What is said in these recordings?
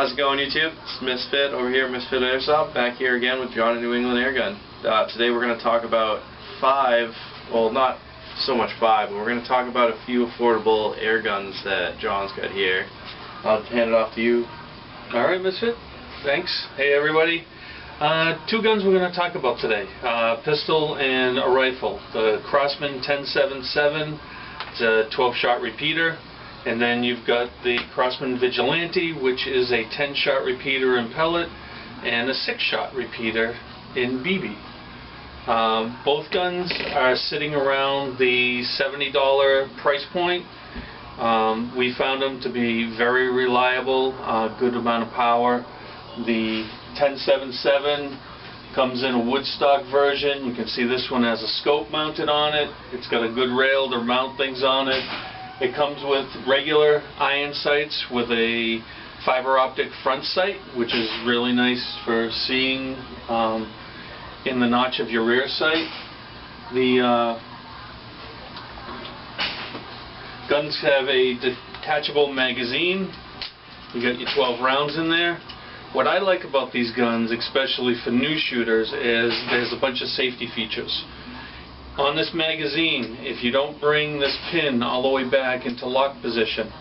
How's it going, YouTube? It's Misfit over here, MisfitAirsoft, back here again with John at New England Airgun. Today we're going to talk about not so much five, but we're going to talk about a few affordable air guns that John's got here. I'll hand it off to you. Alright, Misfit. Thanks. Hey, everybody. Two guns we're going to talk about today. Pistol and a rifle. The Crosman 1077. It's a 12-shot repeater. And then you've got the Crosman Vigilante, which is a 10-shot repeater in pellet and a 6-shot repeater in BB. Both guns are sitting around the $70 price point. We found them to be very reliable, good amount of power. The 1077 comes in a woodstock version. You can see this one has a scope mounted on it. It's got a good rail to mount things on it. It comes with regular iron sights with a fiber optic front sight, which is really nice for seeing in the notch of your rear sight. The guns have a detachable magazine. You got your 12 rounds in there. What I like about these guns, especially for new shooters, is there's a bunch of safety features. On this magazine, if you don't bring this pin all the way back into lock position,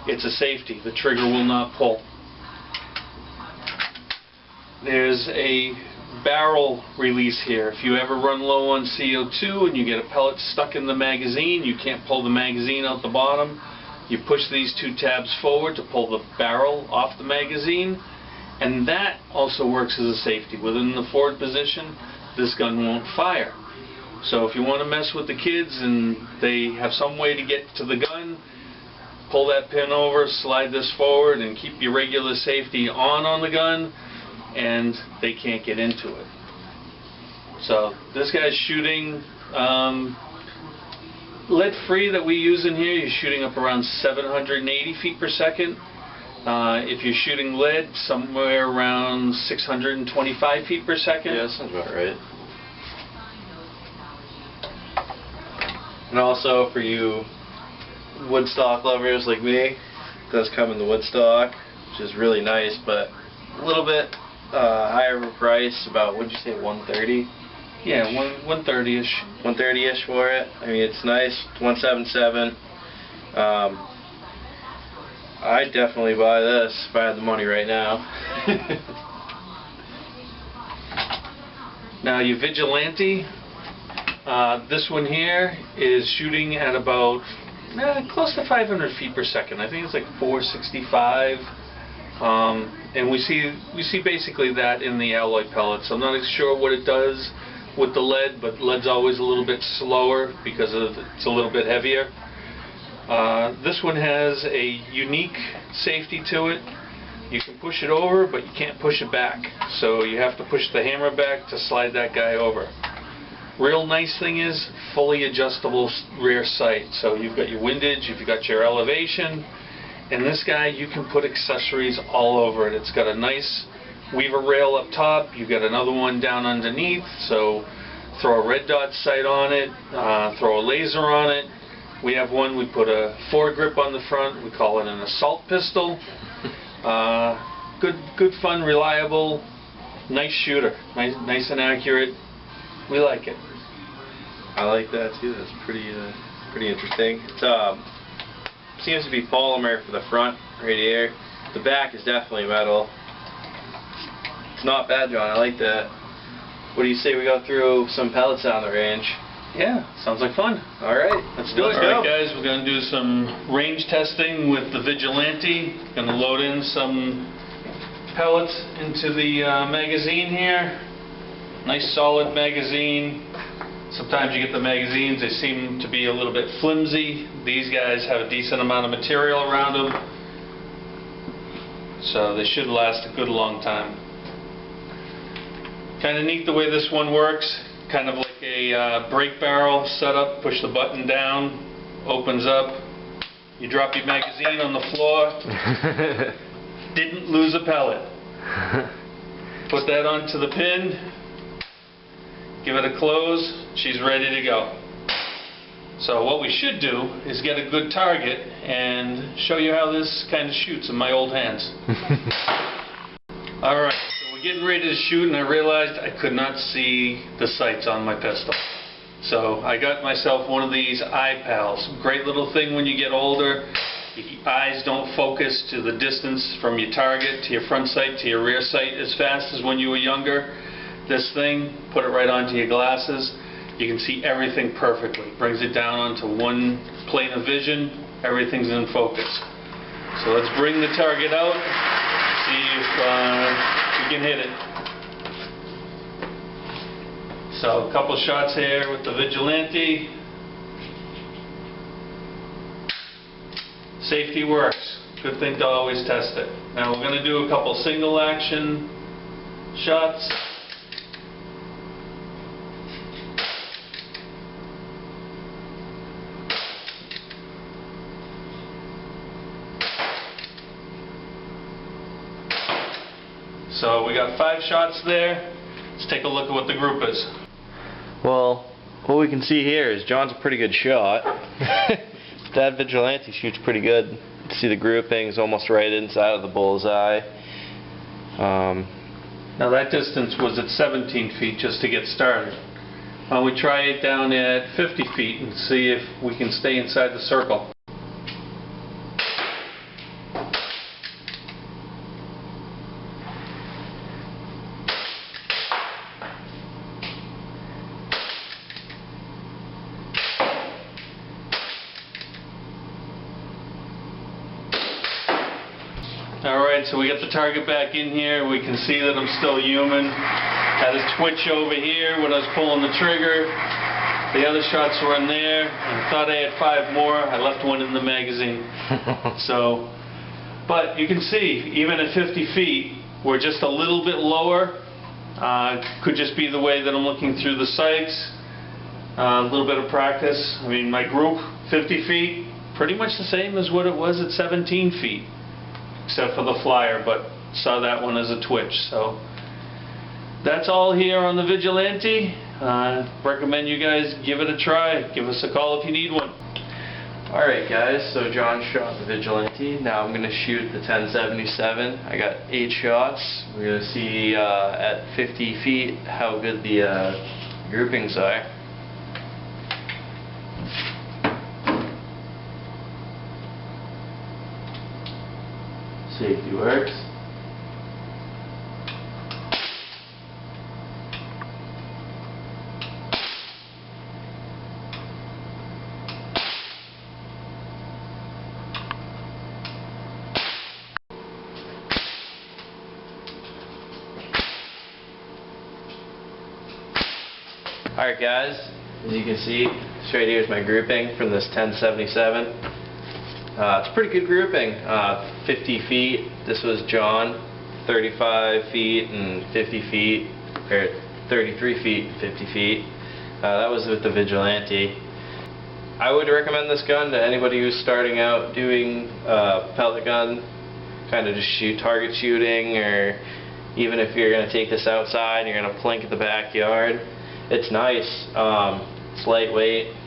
it's a safety. The trigger will not pull. There's a barrel release here. If you ever run low on CO2 and you get a pellet stuck in the magazine, you can't pull the magazine out the bottom. You push these two tabs forward to pull the barrel off the magazine, and that also works as a safety. Within the forward position, this gun won't fire. So if you want to mess with the kids and they have some way to get to the gun, pull that pin over, slide this forward, and keep your regular safety on the gun, and they can't get into it. So this guy's shooting lead-free that we use in here. You're shooting up around 780 feet per second. If you're shooting lead, somewhere around 625 feet per second. Yeah, that sounds about right. And also for you woodstock lovers like me, it does come in the woodstock, which is really nice, but a little bit higher of a price, about, what'd you say, 130? Yeah, 130-ish. 130-ish for it. I mean, it's nice. 177. I'd definitely buy this if I had the money right now. Now your Vigilante, this one here is shooting at about close to 500 feet per second. I think it's like 465. And we see basically that in the alloy pellets. I'm not sure what it does with the lead, but lead's always a little bit slower because it's a little bit heavier. This one has a unique safety to it. You can push it over, but you can't push it back. So you have to push the hammer back to slide that guy over. Real nice thing is fully adjustable rear sight. So you've got your windage, you've got your elevation, and this guy you can put accessories all over it. It's got a nice weaver rail up top, you've got another one down underneath, so throw a red dot sight on it, throw a laser on it. We have one, we put a foregrip on the front, we call it an assault pistol. Good fun, reliable, nice shooter, nice and accurate. We like it. I like that too. That's pretty interesting. It seems to be polymer for the front right here. The back is definitely metal. It's not bad, John. I like that. What do you say we go through some pellets on the range? Yeah, sounds like fun. All right, let's do it. All right, guys, we're going to do some range testing with the Vigilante. Going to load in some pellets into the magazine here. Nice solid magazine. Sometimes you get the magazines, they seem to be a little bit flimsy. These guys have a decent amount of material around them, so they should last a good long time. Kind of neat the way this one works. Kind of like a brake barrel setup. Push the button down, opens up. You drop your magazine on the floor. Didn't lose a pellet. Put that onto the pin. Give it a close. She's ready to go. So what we should do is get a good target and show you how this kind of shoots in my old hands. Alright, so we're getting ready to shoot, and I realized I could not see the sights on my pistol. So I got myself one of these eye pals. Great little thing when you get older. Your eyes don't focus to the distance from your target to your front sight to your rear sight as fast as when you were younger. This thing, put it right onto your glasses. You can see everything perfectly. Brings it down onto one plane of vision. Everything's in focus. So let's bring the target out, see if we can hit it. So a couple shots here with the Vigilante. Safety works. Good thing to always test it. Now we're going to do a couple single action shots. So we got 5 shots there. Let's take a look at what the group is. Well, what we can see here is John's a pretty good shot. That Vigilante shoots pretty good. You can see the groupings almost right inside of the bullseye. Now that distance was at 17 feet just to get started. Why don't we try it down at 50 feet and see if we can stay inside the circle. Alright, so we got the target back in here. We can see that I'm still human. Had a twitch over here when I was pulling the trigger. The other shots were in there. I thought I had 5 more. I left one in the magazine. But you can see, even at 50 feet, we're just a little bit lower. Could just be the way that I'm looking through the sights. A little bit of practice. I mean, my group, 50 feet, pretty much the same as what it was at 17 feet. Except for the flyer, but saw that one as a twitch. So that's all here on the Vigilante. Recommend you guys give it a try. Give us a call if you need one. Alright guys, so John shot the Vigilante. Now I'm going to shoot the 1077. I got 8 shots. We're going to see at 50 feet how good the groupings are. Safety works. Alright guys, as you can see, straight here is my grouping from this 1077. It's a pretty good grouping. 50 feet, this was John, 35 feet and 50 feet, or 33 feet and 50 feet. That was with the Vigilante. I would recommend this gun to anybody who's starting out doing pellet gun, kind of just target shooting, or even if you're going to take this outside and you're going to plink at the backyard. It's nice. It's lightweight.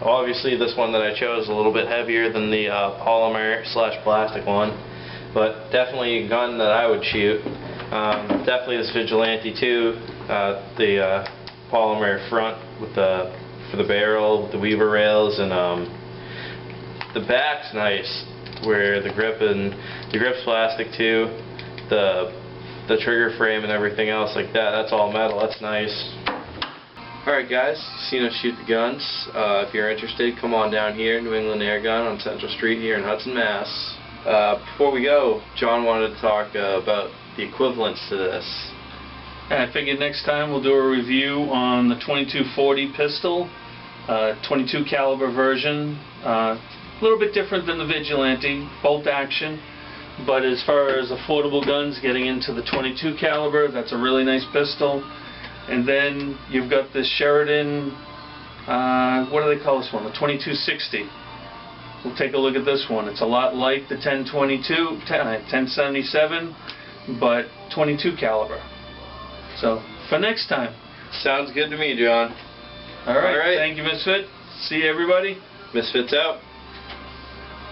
Obviously this one that I chose is a little bit heavier than the polymer / plastic one, but definitely a gun that I would shoot. Definitely this Vigilante too, the polymer front with for the barrel, with the weaver rails, and the back's nice, where the grip's plastic too, the trigger frame and everything else like that, that's all metal. That's nice. Alright guys, seen us shoot the guns. If you're interested, come on down here, New England Airgun on Central Street here in Hudson, Mass. Before we go, John wanted to talk about the equivalents to this. I figured next time we'll do a review on the 2240 pistol, 22 caliber version. A little bit different than the Vigilante, bolt action. But as far as affordable guns, getting into the 22 caliber, that's a really nice pistol. And then you've got the Sheridan, what do they call this one? The 2260. We'll take a look at this one. It's a lot like the 1077, but 22 caliber. So, for next time. Sounds good to me, John. Alright, thank you, Misfit. See you, everybody. Misfits out.